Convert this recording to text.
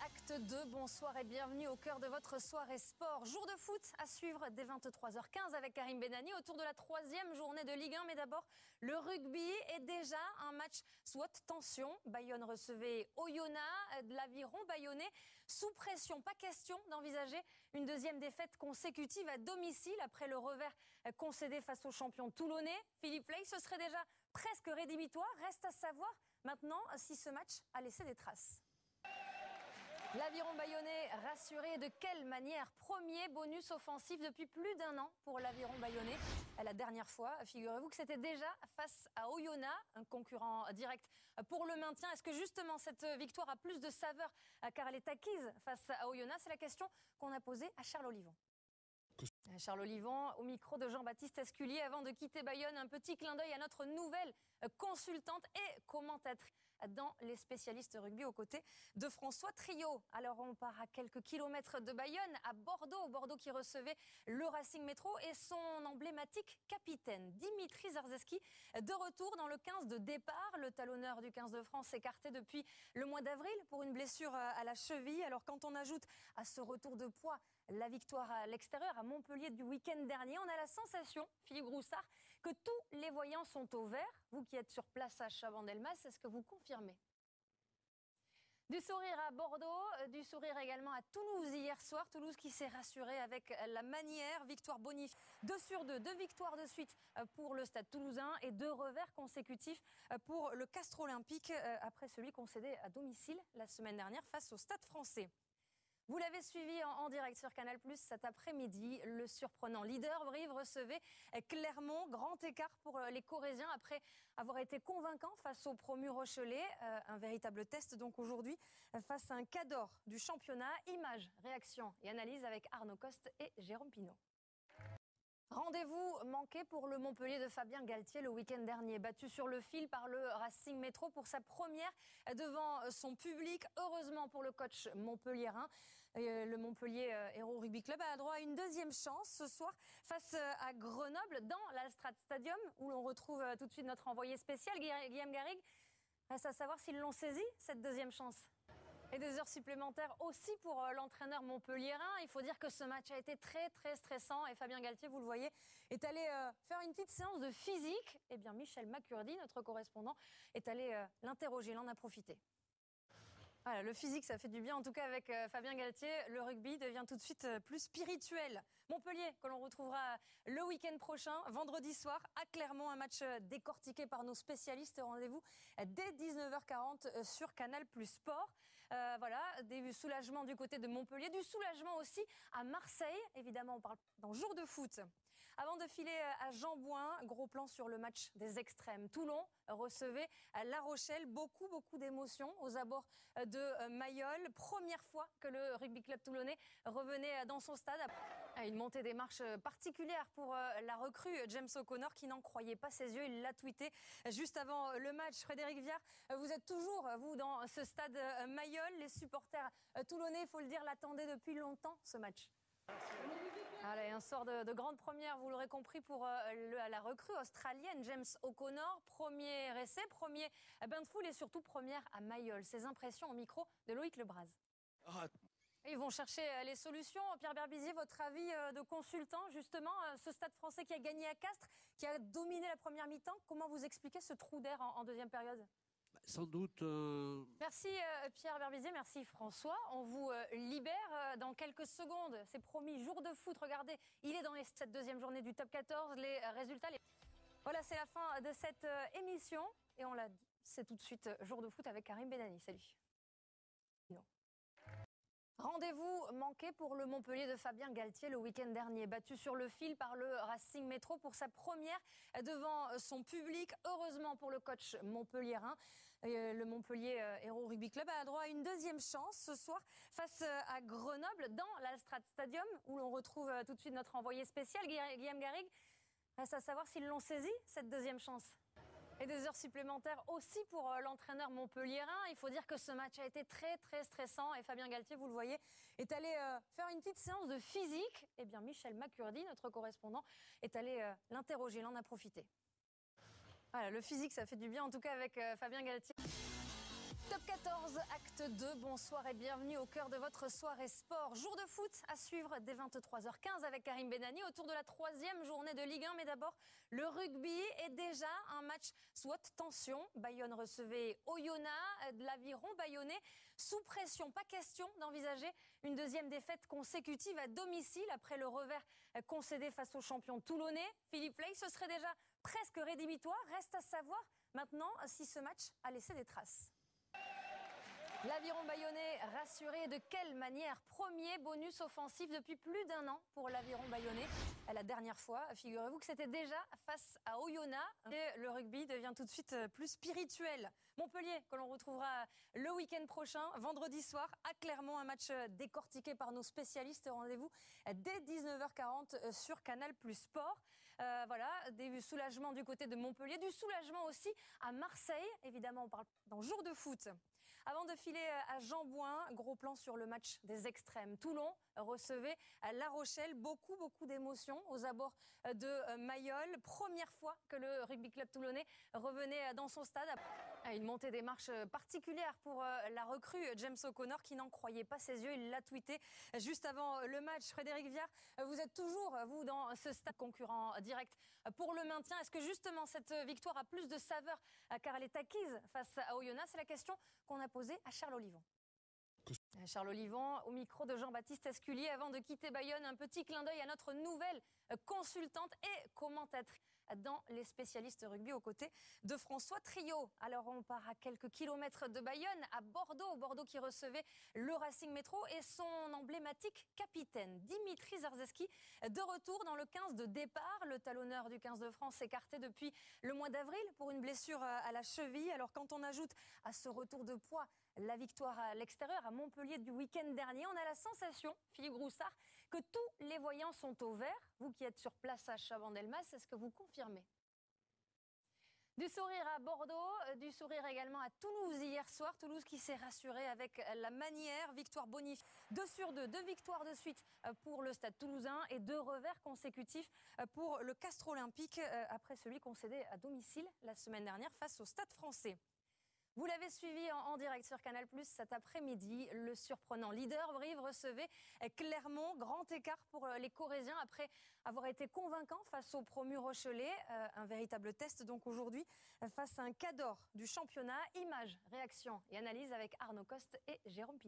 acte 2, bonsoir et bienvenue au cœur de votre soirée sport. Jour de foot à suivre dès 23h15 avec Karim Benani autour de la 3e journée de Ligue 1. Mais d'abord, le rugby est déjà un match sous haute tension. Bayonne recevait Oyonnax, de l'Aviron bayonnais sous pression. Pas question d'envisager une deuxième défaite consécutive à domicile après le revers concédé face aux champions toulonnais. Philippe Ley, ce serait déjà presque rédhibitoire. Reste à savoir maintenant si ce match a laissé des traces. L'Aviron bayonnais rassuré, de quelle manière? Premier bonus offensif depuis plus d'1 an pour l'Aviron bayonnais. La dernière fois, figurez-vous que c'était déjà face à Oyonnax, un concurrent direct pour le maintien. Est-ce que justement cette victoire a plus de saveur car elle est acquise face à Oyonnax? C'est la question qu'on a posée à Charles Olivon. Charles Olivon, au micro de Jean-Baptiste Esculier. Avant de quitter Bayonne, un petit clin d'œil à notre nouvelle consultante et commentatrice dans les spécialistes rugby aux côtés de François Trio. Alors on part à quelques kilomètres de Bayonne, à Bordeaux. Bordeaux qui recevait le Racing Métro et son emblématique capitaine, Dimitri Zarzeski, de retour dans le 15 de départ. Le talonneur du 15 de France écarté depuis le mois d'avril pour une blessure à la cheville. Alors quand on ajoute à ce retour de poids la victoire à l'extérieur à Montpellier du week-end dernier, on a la sensation, Philippe Groussard, que tous les voyants sont au vert. Vous qui êtes sur place à Chabandelmas, est-ce que vous confirmez? Du sourire à Bordeaux, du sourire également à Toulouse hier soir. Toulouse qui s'est rassuré avec la manière. Victoire bonifiée 2 sur 2, 2 victoires de suite pour le Stade Toulousain et 2 revers consécutifs pour le Castres Olympique après celui concédé à domicile la semaine dernière face au Stade Français. Vous l'avez suivi en direct sur Canal+ cet après-midi. Le surprenant leader Brive recevait Clermont. Grand écart pour les Corésiens après avoir été convaincant face au promu Rochelais. Un véritable test donc aujourd'hui face à un cador du championnat. Images, réactions et analyses avec Arnaud Coste et Jérôme Pinault. Rendez-vous manqué pour le Montpellier de Fabien Galtier le week-end dernier. Battu sur le fil par le Racing Métro pour sa première devant son public. Heureusement pour le coach montpelliérain. Le Montpellier Hérault Rugby Club a droit à une deuxième chance ce soir face à Grenoble dans l'Alstrad Stadium où l'on retrouve tout de suite notre envoyé spécial Guillaume Garrigue. Reste à savoir s'ils l'ont saisi cette deuxième chance. Et 2 heures supplémentaires aussi pour l'entraîneur montpelliérain. Il faut dire que ce match a été très stressant et Fabien Galtier, vous le voyez, est allé faire une petite séance de physique. Eh bien Michel Macurdy, notre correspondant, est allé l'interroger, il en a profité. Voilà, le physique, ça fait du bien. En tout cas, avec Fabien Galtier, le rugby devient tout de suite plus spirituel. Montpellier, que l'on retrouvera le week-end prochain, vendredi soir, à Clermont. Un match décortiqué par nos spécialistes. Rendez-vous dès 19h40 sur Canal+ Sport. Voilà, des soulagements du côté de Montpellier, du soulagement aussi à Marseille. Évidemment, on parle dans jour de foot. Avant de filer à Jean-Bouin, gros plan sur le match des extrêmes. Toulon recevait La Rochelle. Beaucoup d'émotions aux abords de Mayol. Première fois que le rugby club toulonnais revenait dans son stade. Une montée des marches particulière pour la recrue James O'Connor qui n'en croyait pas ses yeux. Il l'a tweeté juste avant le match. Frédéric Viard, vous êtes toujours, vous, dans ce stade Mayol. Les supporters toulonnais, il faut le dire, l'attendaient depuis longtemps, ce match. Allez, un sort de grande première, vous l'aurez compris, pour la recrue australienne James O'Connor. Premier essai, premier bain de foule et surtout première à Mayol. Ses impressions au micro de Loïc Lebras. Ils vont chercher les solutions. Pierre Berbizier, votre avis de consultant, justement, ce stade français qui a gagné à Castres, qui a dominé la première mi-temps. Comment vous expliquez ce trou d'air en deuxième période? Sans doute. Merci Pierre Berbizier, merci François. On vous libère dans quelques secondes. C'est promis, jour de foot. Regardez, il est dans cette deuxième journée du top 14. Les résultats. Voilà, c'est la fin de cette émission. Et on l'a dit, c'est tout de suite jour de foot avec Karim Benani. Salut. Rendez-vous manqué pour le Montpellier de Fabien Galtier le week-end dernier. Battu sur le fil par le Racing Métro pour sa première devant son public. Heureusement pour le coach montpelliérain. Le Montpellier Hérault Rugby Club a droit à une deuxième chance ce soir face à Grenoble dans l'Alstrad Stadium où l'on retrouve tout de suite notre envoyé spécial Guillaume Garrigue. Reste à savoir s'ils l'ont saisi cette deuxième chance. Et 2 heures supplémentaires aussi pour l'entraîneur montpelliérain. Il faut dire que ce match a été très stressant et Fabien Galtier, vous le voyez, est allé faire une petite séance de physique. Eh bien Michel Macurdy, notre correspondant, est allé l'interroger, il en a profité. Voilà, le physique, ça fait du bien, en tout cas avec Fabien Galtier. Top 14, acte Acte 2, bonsoir et bienvenue au cœur de votre soirée sport. Jour de foot à suivre dès 23h15 avec Karim Benani autour de la troisième journée de Ligue 1. Mais d'abord, le rugby est déjà un match sous haute tension. Bayonne recevait Oyonnax, de l'Aviron bayonnais sous pression. Pas question d'envisager une deuxième défaite consécutive à domicile après le revers concédé face aux champions toulonnais. Philippe Ley, ce serait déjà presque rédhibitoire. Reste à savoir maintenant si ce match a laissé des traces. L'Aviron bayonnais rassuré, de quelle manière? Premier bonus offensif depuis plus d'un an pour l'Aviron bayonnais. La dernière fois, figurez-vous que c'était déjà face à Oyonnax. Et le rugby devient tout de suite plus spirituel. Montpellier, que l'on retrouvera le week-end prochain, vendredi soir, à Clermont, un match décortiqué par nos spécialistes. Rendez-vous dès 19h40 sur Canal+ Sport. Voilà, des soulagements du côté de Montpellier, du soulagement aussi à Marseille. Évidemment, on parle dans Jour de foot. Avant de filer à Jean-Bouin, gros plan sur le match des extrêmes. Toulon recevait La Rochelle. Beaucoup d'émotions aux abords de Mayol. Première fois que le rugby club toulonnais revenait dans son stade. Une montée des marches particulière pour la recrue James O'Connor qui n'en croyait pas ses yeux. Il l'a tweeté juste avant le match. Frédéric Viard, vous êtes toujours, vous, dans ce stade concurrent direct pour le maintien. Est-ce que justement cette victoire a plus de saveur car elle est acquise face à Oyonnax? C'est la question qu'on a posée à Charles Olivon. Charles Olivon, au micro de Jean-Baptiste Esculier. Avant de quitter Bayonne, un petit clin d'œil à notre nouvelle consultante et commentatrice dans les spécialistes rugby aux côtés de François Trio. Alors on part à quelques kilomètres de Bayonne, à Bordeaux. Bordeaux qui recevait le Racing Métro et son emblématique capitaine, Dimitri Zarzeski, de retour dans le 15 de départ. Le talonneur du 15 de France écarté depuis le mois d'avril pour une blessure à la cheville. Alors quand on ajoute à ce retour de poids la victoire à l'extérieur à Montpellier du week-end dernier, on a la sensation, Philippe Groussard, que tous les voyants sont au vert. Vous qui êtes sur place à Chabandelmas, est-ce que vous confirmez? Du sourire à Bordeaux, du sourire également à Toulouse hier soir. Toulouse qui s'est rassuré avec la manière, victoire bonifiée 2 sur 2, 2 victoires de suite pour le Stade Toulousain et 2 revers consécutifs pour le Castres Olympique après celui concédé à domicile la semaine dernière face au Stade Français. Vous l'avez suivi en direct sur Canal+ cet après-midi. Le surprenant leader Brive recevait Clermont. Grand écart pour les Corésiens après avoir été convaincant face au promu Rochelais. Un véritable test donc aujourd'hui face à un cador du championnat. Images, réactions et analyses avec Arnaud Coste et Jérôme Pinot.